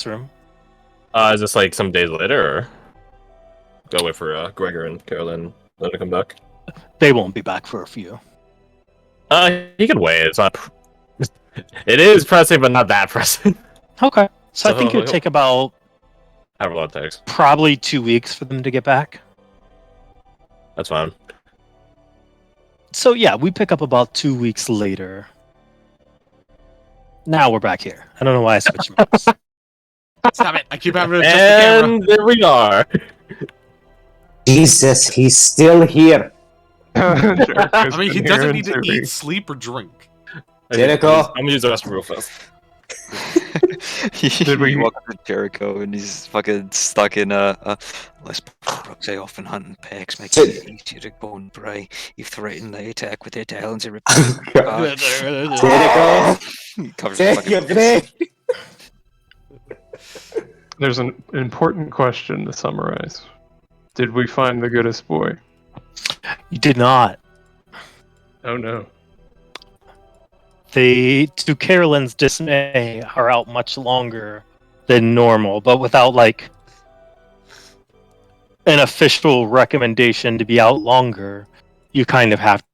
room. Is this like some days later, or go wait for Gregor and Carolyn to come back? They won't be back for a few. He can wait. It's not. It is pressing, but not that pressing. Okay. So I think it would take about however long it takes. Probably 2 weeks for them to get back. That's fine. So yeah, we pick up about 2 weeks later. Now we're back here. I don't know why I switched maps. Stop it! I keep having to adjust the camera. And there we are. Jesus, he's still here. I mean, he doesn't need to eat, sleep, or drink. Jericho. I'm gonna use the restroom real fast. Did we walk up to Jericho and he's fucking stuck in let's Brooks, I often hunt and pecks, make it easier to go and pray. You've threatened the attack with their talons and Jericho. He covers Take his your fucking break. There's an important question to summarize. Did we find the goodest boy? You did not. Oh no. They, to Carolyn's dismay, are out much longer than normal, but without like an official recommendation to be out longer, you kind of have to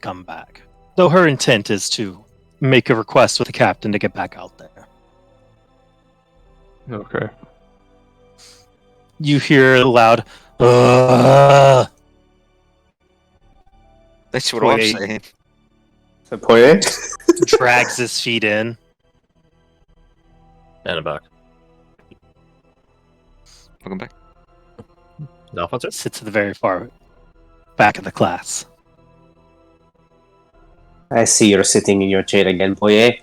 come back. Though her intent is to make a request with the captain to get back out there. Okay. You hear a loud, That's what I'm Wait. saying. The Poirier? drags his feet in. And I'm back. Welcome back. No, what's it? Sits at the very far back of the class. I see you're sitting in your chair again, Poirier.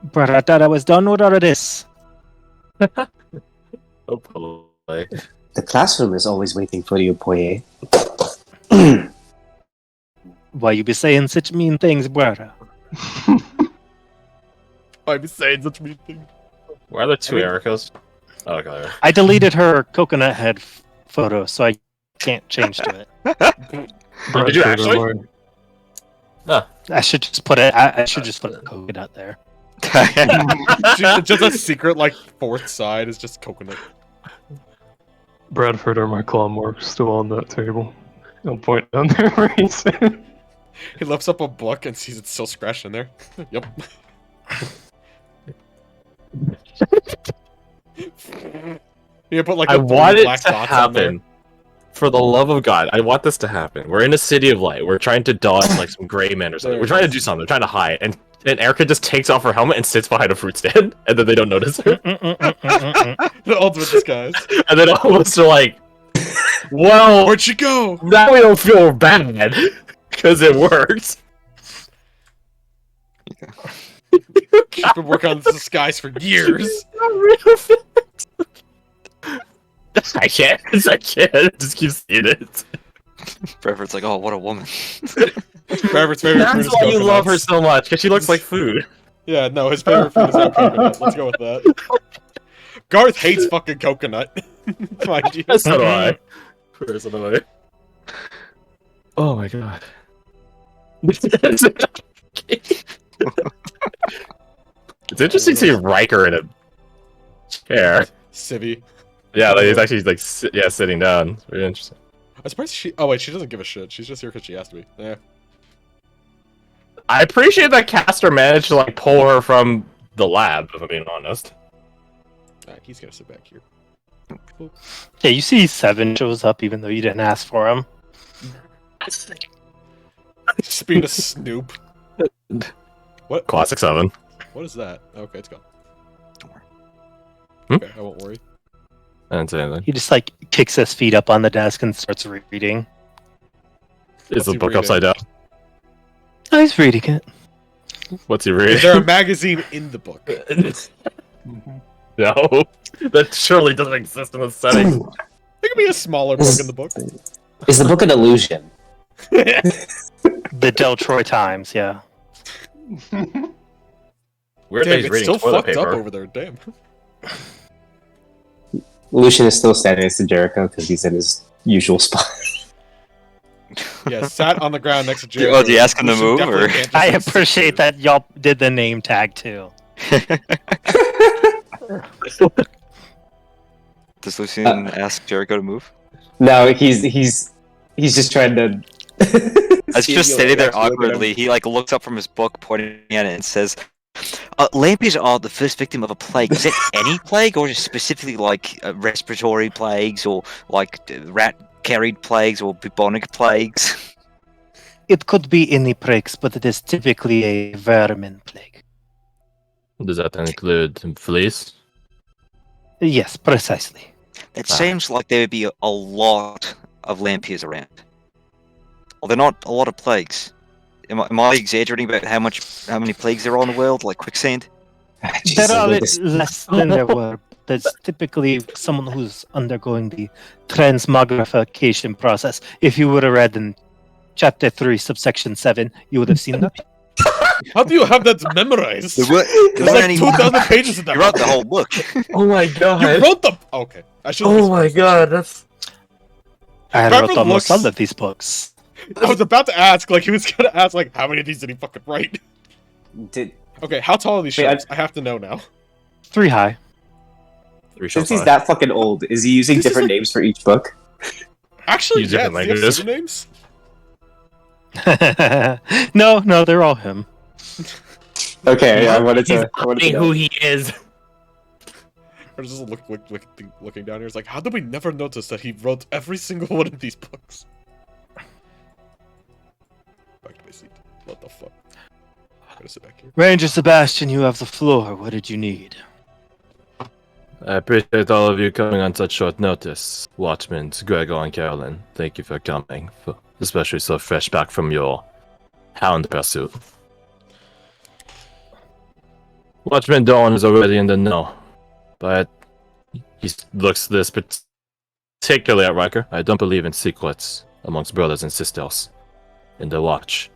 But I thought I was done with all of this. Oh, polite. The classroom is always waiting for you, Poirier. Why you be saying such mean things, brother? I'd be saying such mean things. Where are the two Ericas? Oh, okay. I deleted her coconut head photo, so I can't change to it. Did you actually? I should just put it. I should just put a coconut there. Just a secret, like, fourth side is just coconut. Bradford or my claw marks still on that table. I'll point down there where he's sitting. He lifts up a book and sees it's still scratched in there. Yep. You put like I the want three it black to dots on there. happen. For the love of God, I want this to happen. We're in a city of light. We're trying to dodge like some gray men or something. We're trying to do something. We're trying to hide. And Erica just takes off her helmet and sits behind a fruit stand. And then they don't notice her. The ultimate disguise. And then all of us are like, well, Where'd she go? now we don't feel bad. Because it worked. She's been working on this disguise for years. I can't. I just keep seeing it. Bradford's like, oh, what a woman. Bradford's favorite fruit That's is why you love her coconuts. so much, because she looks like food. Yeah, no, his favorite fruit is not coconut. Let's go with that. Garth hates fucking coconut. Mind you. So do I. Personally. Oh my god. It's interesting to see Riker in a chair. Civvy. Yeah, like, he's actually like sitting down. It's very interesting. I'm surprised she. Oh wait, she doesn't give a shit. She's just here because she has to be. Yeah. I appreciate that Castor managed to like pull her from the lab. If I'm being honest. Alright, he's gonna sit back here. Yeah, you see Seven shows up even though you didn't ask for him. Just being a snoop. What? Classic 7. What is that? Okay, it's gone. Don't worry. Okay, I won't worry. I didn't say anything. He just like kicks his feet up on the desk and starts reading. Is the he book reading? upside down? Oh, he's reading it. What's he reading? Is there a magazine in the book? No, that surely doesn't exist in the setting. There could be a smaller book in the book. Is the book an illusion? The Del Troy Times, yeah. Weird that Damn, he's it's reading still toilet fucked up paper. over there. Damn. Lucian is still standing next to Jericho because he's in his usual spot. Yeah, sat on the ground next to Jericho. Oh, do you ask him to Lucian move, definitely or- can't just, I like, sit appreciate there. that y'all did the name tag too. Does Lucian ask Jericho to move? No, he's just trying to. As see if just you'll standing there actually look at him. awkwardly, he like looks up from his book, pointing at it, and says, "Lampions are the first victim of a plague. Is it any plague, or just specifically like respiratory plagues, or like rat-carried plagues, or bubonic plagues?" It could be any plagues, but it is typically a vermin plague. Does that include fleas? Yes, precisely. It seems like there would be a lot of lampiers around. Well, they're not a lot of plagues. Am I exaggerating about how many plagues there are in the world, like quicksand? Jeez, There are look at this- less than there were. There's typically someone who's undergoing the transmogrification process. If you would have read in Chapter 3, Subsection 7, you would have seen that. How do you have that memorized? There weren't There's like any. 2,000 pages in that. You wrote the whole book. Oh my You god! wrote the. Okay, I should. Oh my god, that's... I Trevor wrote almost looks- all of these books. I was about to ask, like, he was gonna ask, like, how many of these did he fucking write? Did, Okay, how tall are these Wait, shelves? I have to know now. 3 high. 3 since shots he's high. that fucking old, is he using This is different like- names for each book? Actually, Use yeah, different do you have languages. pseudonyms? No, they're all him. Okay, I wanted He's to. I wanted to hiding know. who he is. Or just looking down here, it's like, how did we never notice that he wrote every single one of these books? Back to my seat. What the fuck? I'm gonna sit back here. Ranger Sebastian, you have the floor. What did you need? I appreciate all of you coming on such short notice. Watchmen, Gregor and Carolyn, thank you for coming, especially so fresh back from your hound pursuit. Watchman Dawn is already in the know, but he looks this particularly at Riker. I don't believe in secrets amongst brothers and sisters in the Watch.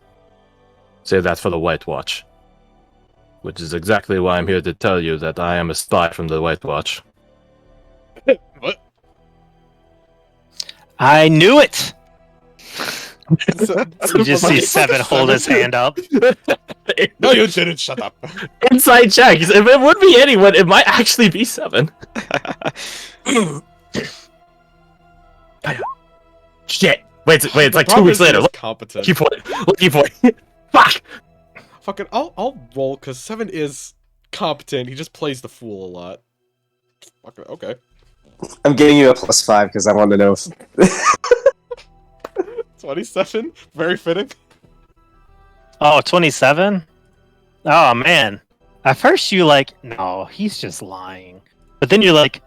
Say that for the White Watch. Which is exactly why I'm here to tell you that I am a spy from the White Watch. What? I knew it! So- You just see Seven hold his hand up. No, you didn't. Shut up. Inside check. If it would be anyone, it might actually be 7. Shit. Wait, it's like 2 Problem weeks is later. he's Look, competent. keep point. Lucky point. Fuck. Fucking, I'll roll because 7 is competent. He just plays the fool a lot. Fucking, okay. I'm giving you a +5 because I want to know if 27, very fitting. Oh, 27? Oh, man. At first you no, he's just lying. But then you're like,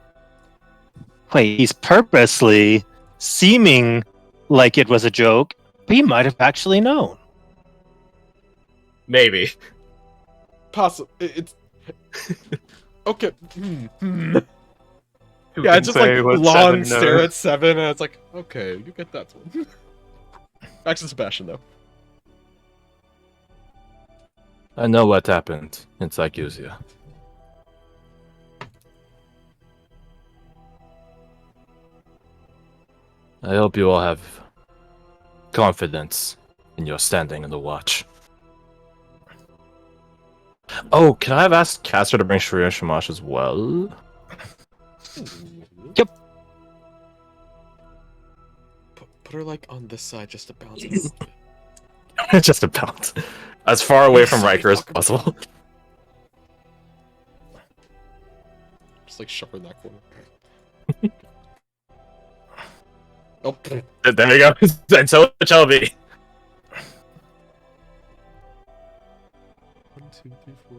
wait, he's purposely seeming like it was a joke, but he might have actually known. Maybe. Possible. It's okay. Who Yeah, can it's just say like what long Seven stare knows? at 7, and it's like, okay, you get that one. Back to Sebastian though. I know what happened in Sycusia. I hope you all have confidence in your standing in the Watch. Oh, can I have asked Caster to bring Shreya and Shamash as well? Put her like on this side just to bounce. Just about. As far away from Riker as possible. Just like shove her in that corner. Oh, There we go. And so it shall be. 1, 2, 3, 4.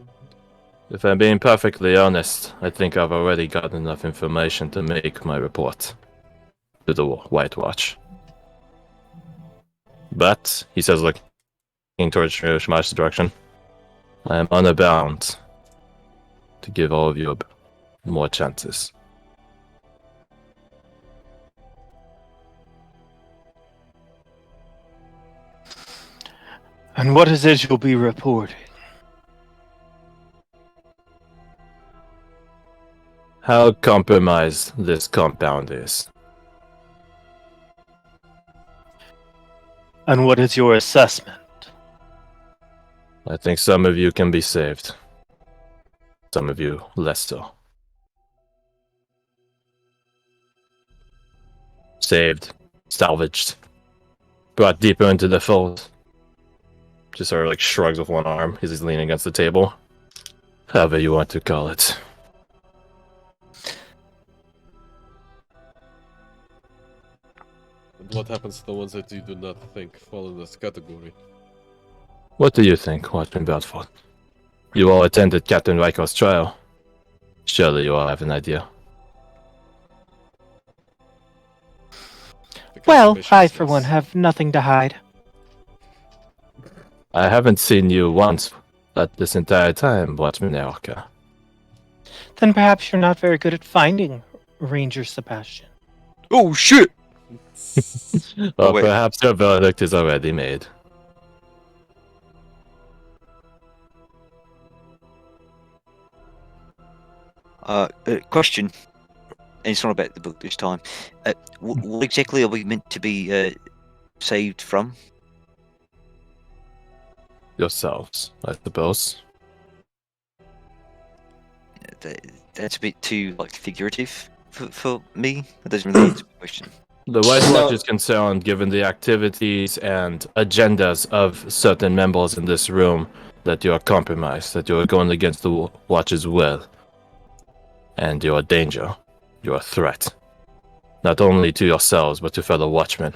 If I'm being perfectly honest, I think I've already got enough information to make my report to the White Watch. But, he says, looking towards Shamash's direction, I am unbound to give all of you more chances. And what is it you'll be reporting? How compromised this compound is. And what is your assessment? I think some of you can be saved. some of you less so. Saved, salvaged, brought deeper into the fold. Just sort of like shrugs with one arm as he's leaning against the table. However you want to call it. And what happens to the ones that you do not think fall in this category? What do you think, Watchman Belfort? You all attended Captain Riker's trial. Surely you all have an idea. The Well, confirmation I, for says- one, have nothing to hide. I haven't seen you once at this entire time, Watchman Erica. Then perhaps you're not very good at finding Ranger Sebastian. Oh shit! Or wait. perhaps your verdict is already made. Question. And it's not about the book this time. What exactly are we meant to be saved from? Yourselves, I suppose. That's a bit too like figurative for me. That doesn't really answer the question. The White No. Watch is concerned, given the activities and agendas of certain members in this room, that you are compromised, that you are going against the Watch's will. And you are danger. You are a threat. Not only to yourselves, but to fellow Watchmen.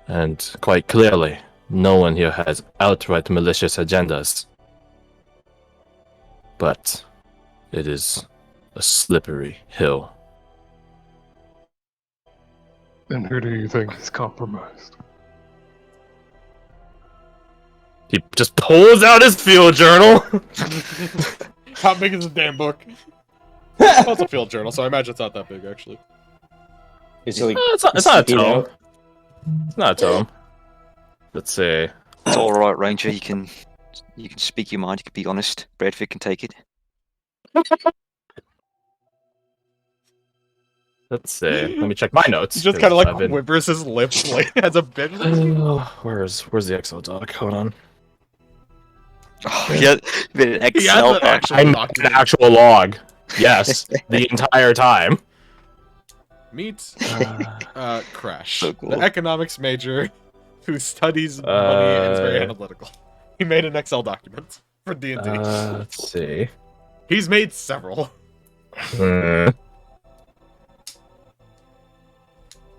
And quite clearly, no one here has outright malicious agendas. But it is a slippery hill. And who do you think is compromised? He just pulls out his field journal. How big is the damn book? Well, it's a field journal, so I imagine it's not that big, actually. It's like, It's not a you know, tome. It's not a tome. Let's see. It's all right, Ranger. You can speak your mind. You can be honest. Bradford can take it. Let's see. Let me check my notes. He just kind of 'cause like I've been- quivers his lips, like has a bit. Where's the Excel doc? Hold on. Oh, yeah, been an He has Excel an actual I'm an document. actual log. Yes, the entire time. Meet Crash, So cool. the economics major who studies money and is very analytical. He made an Excel document for D&D. Let's see. He's made several.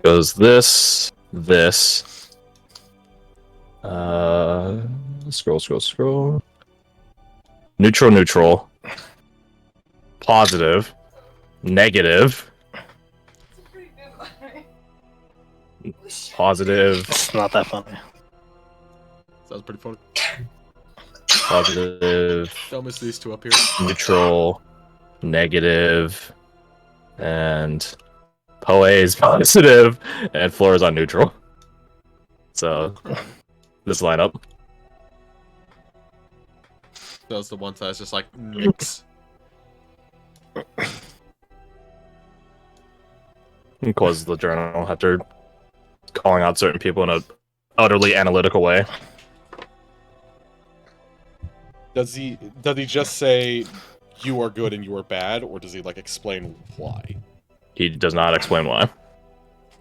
Goes this. Scroll. Neutral. Positive. Negative. Positive. It's not that funny. Sounds pretty funny. Positive. Don't miss these two up here. Neutral. Negative. And Poe is positive. And Floor is on neutral. So, this lineup. Those the ones that's just like mix. He closes the journal after calling out certain people in a utterly analytical way. Does he just say you are good and you are bad, or does he like explain why? He does not explain why.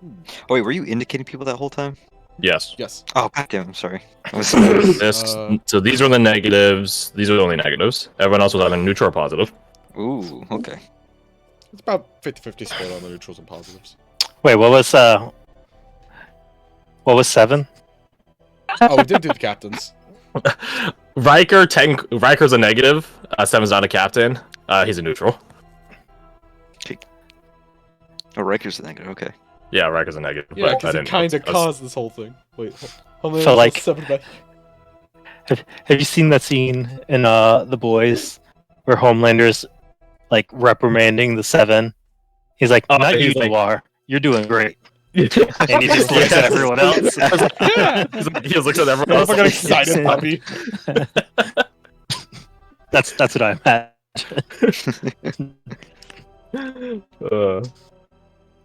Oh wait, were you indicating people that whole time? Yes. Yes. Oh goddamn, I'm sorry. I was- So these are the negatives. These are the only negatives. Everyone else was either neutral or positive. Ooh, okay. It's about 50-50 split on the neutrals and positives. Wait, what was 7? Oh, we did do the captains. Riker's a negative. Seven's not a captain. He's a neutral. Oh, Riker's the negative. Okay. Yeah, Riker's a negative. Yeah, but I because he didn't- kind of I was- caused this whole thing. Wait, hold on. So, like- 7 back. Have you seen that scene in The Boys where Homelander's like reprimanding the 7? He's like, Oh, not you, he's like- Noir. You're doing great. And he just looks at everyone else. Yeah! He just looks at everyone else. Motherfucking excited puppy. That's what I imagine.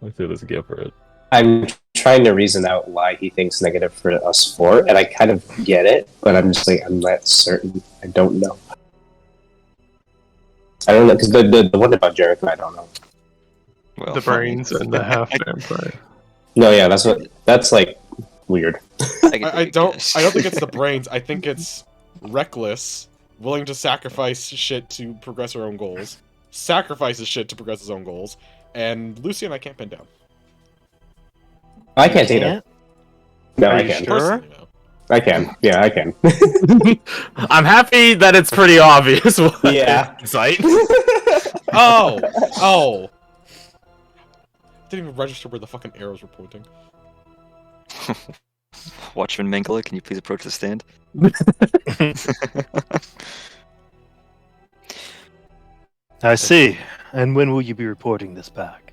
Let's do this again for it. I'm trying to reason out why he thinks negative for us four, and I kind of get it, but I'm just like, I'm not certain. I don't know. I don't know, because the one about Jericho, I don't know. Well, The brains and the half vampire. No, yeah, that's like weird. I don't think it's the brains. I think it's reckless, willing to sacrifice shit to progress her own goals, sacrifices shit to progress his own goals, and Lucian I can't pin down. I can't either. No, Are I you can. sure? Personally, no. I can. Yeah, I can. I'm happy that it's pretty obvious. What Yeah. Sight. Oh! Didn't even register where the fucking arrows were pointing. Watchman Mengele, can you please approach the stand? I see. And when will you be reporting this back?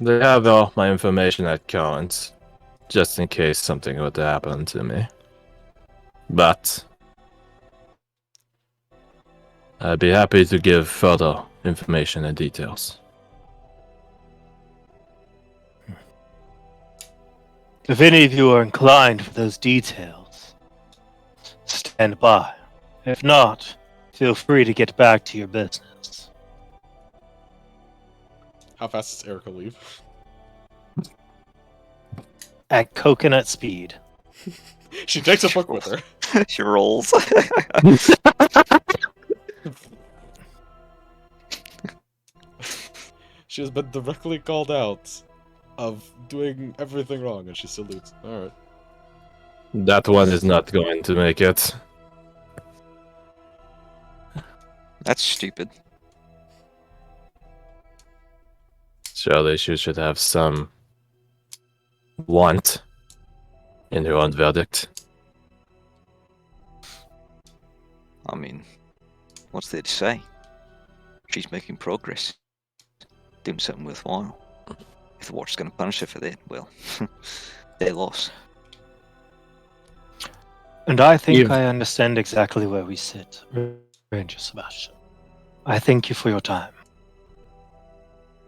They have all my information at current, just in case something were to happen to me. But I'd be happy to give further information and details. If any of you are inclined for those details, stand by. If not, feel free to get back to your business. How fast does Erica leave? At coconut speed. She takes a book with her. She rolls. She has been directly called out of doing everything wrong, and she salutes. Alright. That one is not going to make it. That's stupid. Surely she should have some want in her own verdict. I mean, what's there to say? She's making progress. Doing something worthwhile. If the watch's going to punish her for that, well, their loss. And I think You've- I understand exactly where we sit, Ranger Sebastian. I thank you for your time.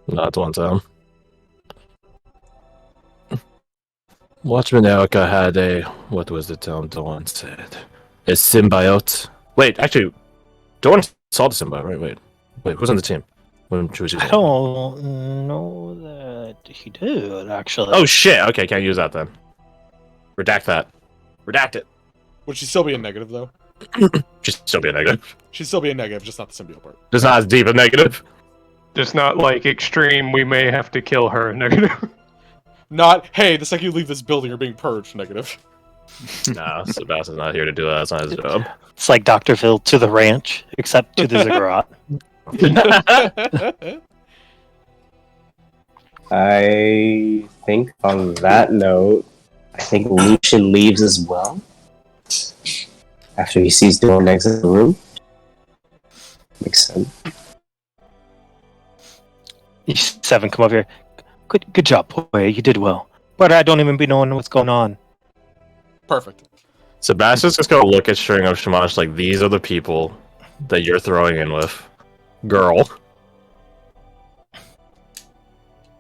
Not one time. Watchman Erica had a, what was the term Dawn said? A symbiote. Wait, actually, Dawn saw the symbiote, right? Wait, who's on the team? When she was I using it? don't know that he did, actually. Oh shit, okay, can't use that then. Redact that. Redact it. Would she still be a negative, though? She'd still be a negative. She'd still be a negative, just not the symbiote part. Just not as deep a negative. Just not like extreme, we may have to kill her negative. Not, hey, the second you leave this building, you're being purged, negative. No, Sebastian's not here to do that. That's not his job. It's like Dr. Phil to the ranch, except to the ziggurat. I think on that note, I think Lucian leaves as well. After he sees Dawn exit the room. Makes sense. Seven, come over here. Good job, boy. You did well. But I don't even be knowing what's going on. Perfect. Sebastian's just gonna look at String of Shamash like these are the people that you're throwing in with. Girl.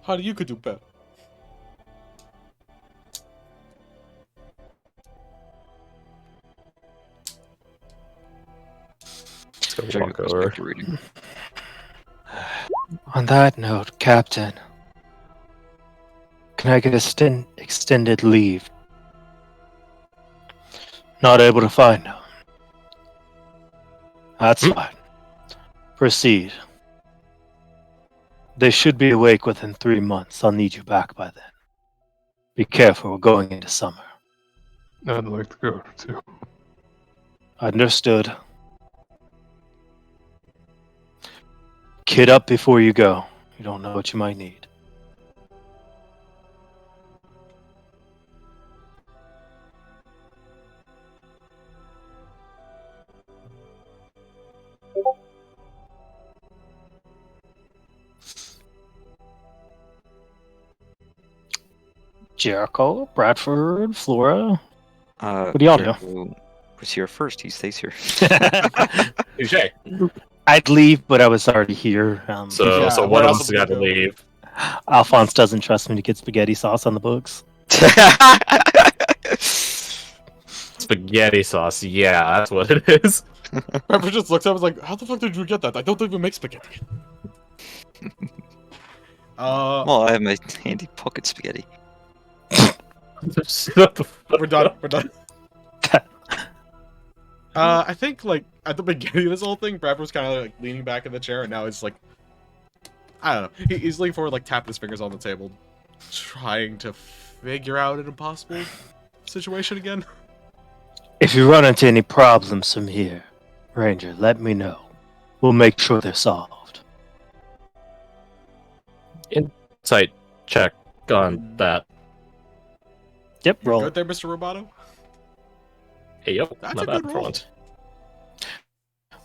How do you could do better? Just gonna walk over. Reading. On that note, Captain, can I get a extended leave? Not able to find them. That's fine. Proceed. They should be awake within 3 months. I'll need you back by then. Be careful, we're going into summer. I'd like to go too. Understood. Kid up before you go. You don't know what you might need. Jericho, Bradford, Flora. What do y'all do? Jericho was here first. He stays here. Touché. I'd leave, but I was already here. So Yeah, one where of else us would got to we go? leave. Alphonse doesn't trust me to get spaghetti sauce on the books. Spaghetti sauce, yeah, that's what it is. Pepper just looks up and is like, how the fuck did you get that? I don't even make spaghetti. Well, I have my handy pocket spaghetti. Shut the fuck We're done. up. We're done. I think like at the beginning of this whole thing, Brad was kind of like leaning back in the chair, and now he's like, I don't know. He's leaning forward, like tapping his fingers on the table, trying to figure out an impossible situation again. If you run into any problems from here, Ranger, let me know. We'll make sure they're solved. Insight check on that. Yep, You're roll. good there, Mr. Roboto? Hey, yo, That's not a bad good for roll. once.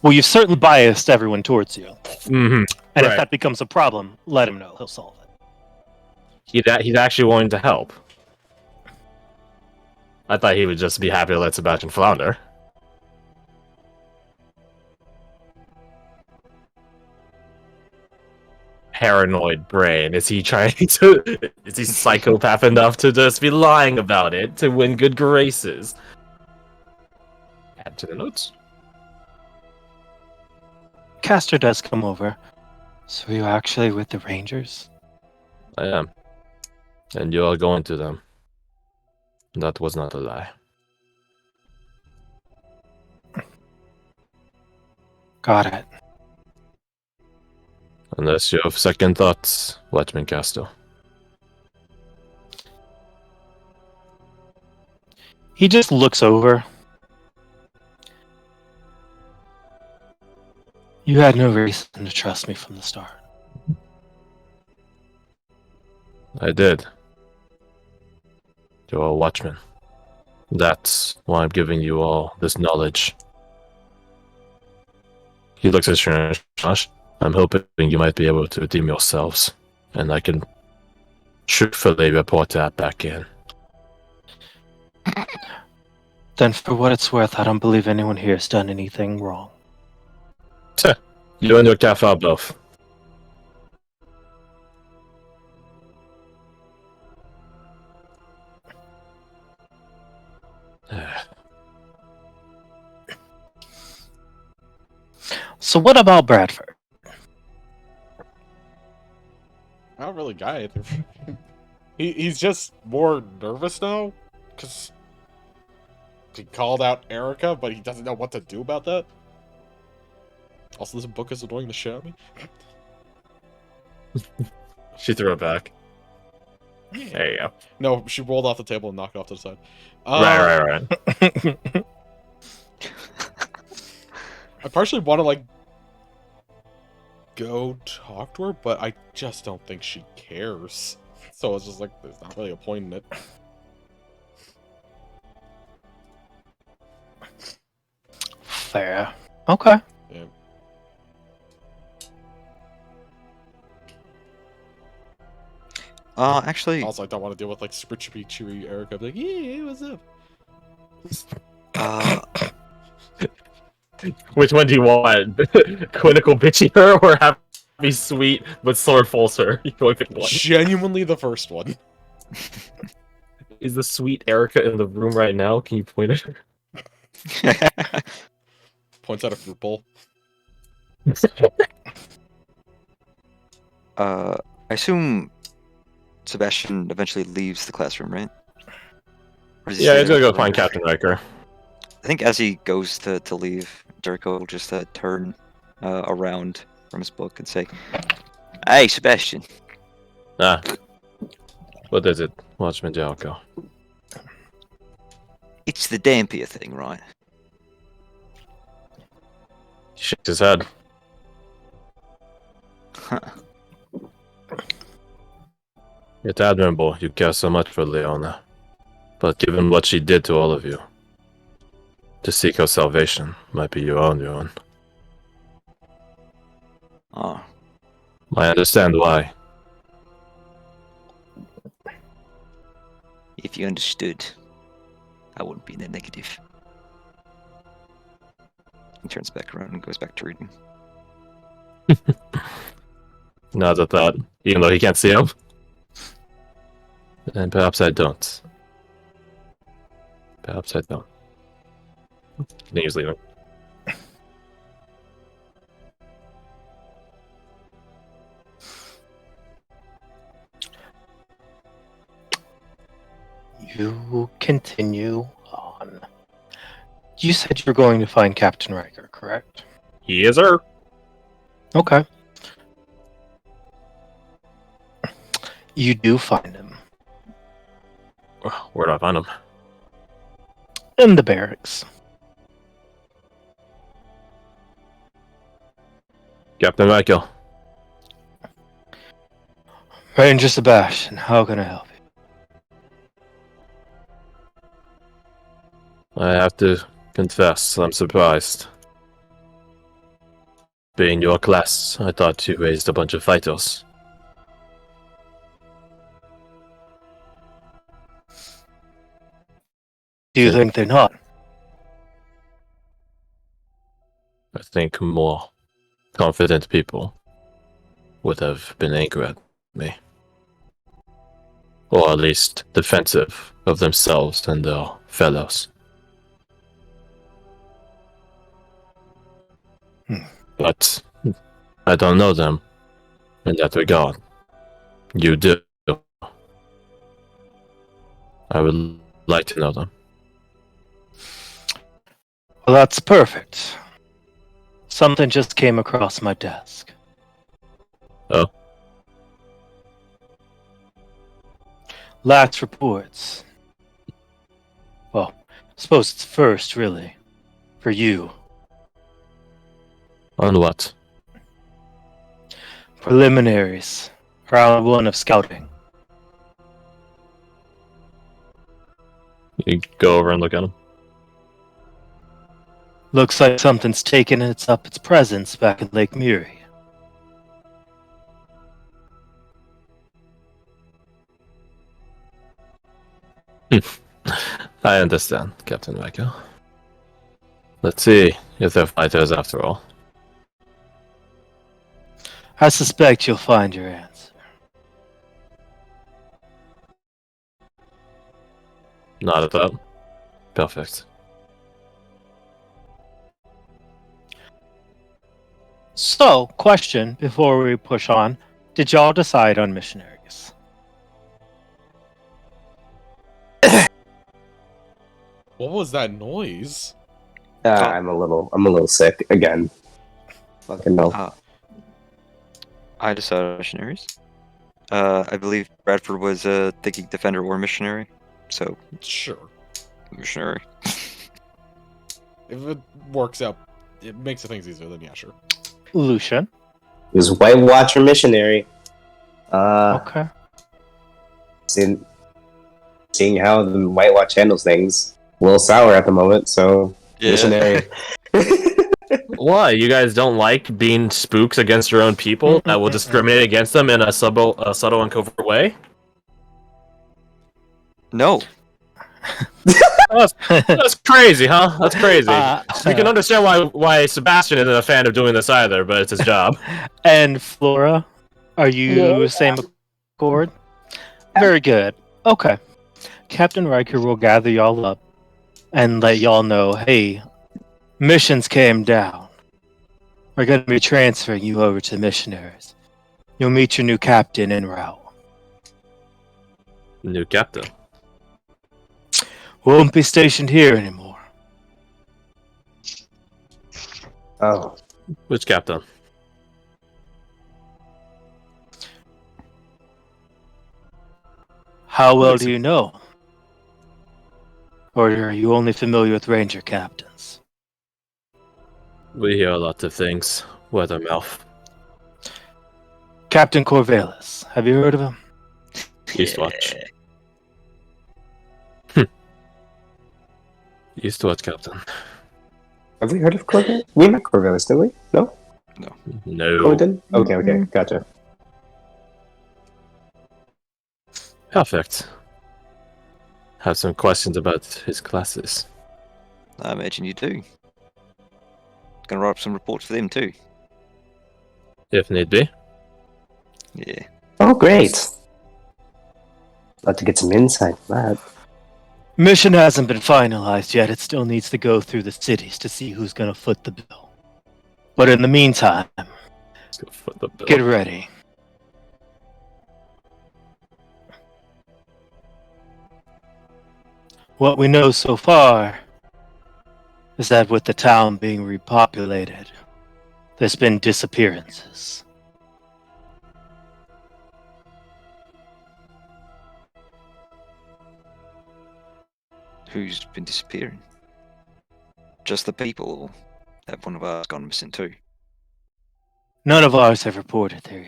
Well, you've certainly biased everyone towards you. Mm-hmm. And if Right. that becomes a problem, let him know. He'll solve it. He's actually wanting to help. I thought he would just be happy to let Sebastian flounder. Paranoid brain. Is he trying to... Is he psychopath enough to just be lying about it to win good graces? Add to the notes. Castor does come over. So you actually with the Rangers? I am. And you are going to them. That was not a lie. Got it. Unless you have second thoughts, Watchman Castle. He just looks over. You had no reason to trust me from the start. I did. You are a watchman. That's why I'm giving you all this knowledge. He looks at Josh. I'm hoping you might be able to redeem yourselves, and I can truthfully report that back in. Then for what it's worth, I don't believe anyone here has done anything wrong. You and your calf are both. So what about Bradford? I don't really got it. He's just more nervous now, because he called out Erica, but he doesn't know what to do about that. Also, this book is annoying the shit out of me. She threw it back. There you go. No, she rolled off the table and knocked it off to the side. Right. I partially want to, like, go talk to her, but I just don't think she cares. So it's just like, there's not really a point in it. Fair. Okay. Yeah. Actually, Also, I don't want to deal with, like, super chippy, cheery Erica. Be like, yeah, what's up? Which one do you want? Clinical bitchy her or happy sweet but swordfuls her? You only pick one. Genuinely the first one. Is the sweet Erica in the room right now? Can you point at her? Points out a fruit bowl. I assume Sebastian eventually leaves the classroom, right? Or does he Yeah, stay he's there gonna go for find longer? Captain Riker. I think as he goes to leave, Jericho will just turn around from his book and say, "Hey, Sebastian." Ah. What is it? Watchman Jericho. It's the Dampier thing, right? He shakes his head. Huh. It's admirable you care so much for Leona. But given what she did to all of you, to seek her salvation might be your own ruin. Oh, I understand why. if you understood, I wouldn't be in the negative. He turns back around and goes back to reading. Nods at that, even though he can't see him. And perhaps I don't. Perhaps I don't. Continues leaving. You continue on. You said you're going to find Captain Riker, correct? Yes, sir. Okay. You do find him Where do I find him? in the barracks. Captain Michael. Ranger Sebastian, how can I help you? I have to confess, I'm surprised. Being your class, I thought you raised a bunch of fighters. Do you think they're not? I think more confident people would have been angry at me. Or at least defensive of themselves and their fellows. But I don't know them in that regard. You do. I would like to know them. Well, that's perfect. Something just came across my desk. Oh? Last reports. Well, I suppose it's first, really. For you. On what? Preliminaries. Round 1 of scouting. You go over and look at them. Looks like something's taken up its presence back in Lake Murray. I understand, Captain Michael. Let's see if they're fighters after all. I suspect you'll find your answer. Not at that. Perfect. So, question before we push on. Did y'all decide on missionaries? What was that noise? I'm a little sick again. Fucking no. I decided on missionaries. I believe Bradford was thinking defender or missionary, so Sure. missionary. If it works out, it makes things easier, then yeah, sure. Lucian. He was White Watcher missionary. Okay. Seeing how the White Watch handles things, a little sour at the moment. So missionary. Why? You guys don't like being spooks against your own people that will discriminate against them in a subtle and covert way? No. That's crazy, huh? That's crazy. You can understand why Sebastian isn't a fan of doing this either, but it's his job. And Flora, are you same accord? Very good. Okay. Captain Riker will gather y'all up and let y'all know, hey, missions came down. We're going to be transferring you over to missionaries. You'll meet your new captain en route. New captain. Won't be stationed here anymore. Oh, Which captain? How well do you know? Or are you only familiar with Ranger captains? We hear a lot of things. Word of mouth. Captain Corvallis. Have you heard of him? Eastwatch. Eastwatch captain. have we heard of Corvallis? We met Corvallis, didn't we? No. No. Oh, we didn't. Okay, gotcha. Perfect. Have some questions about his classes. I imagine you do. Gonna write up some reports for them too. If need be. Yeah. Oh, great. About to get some insight on that. Mission hasn't been finalized yet. It still needs to go through the cities to see who's gonna foot the bill. But in the meantime, Let's go foot the bill. get ready. What we know so far is that with the town being repopulated, there's been disappearances. Who's been disappearing? Just the people, or have one of ours gone missing too? None of ours have reported their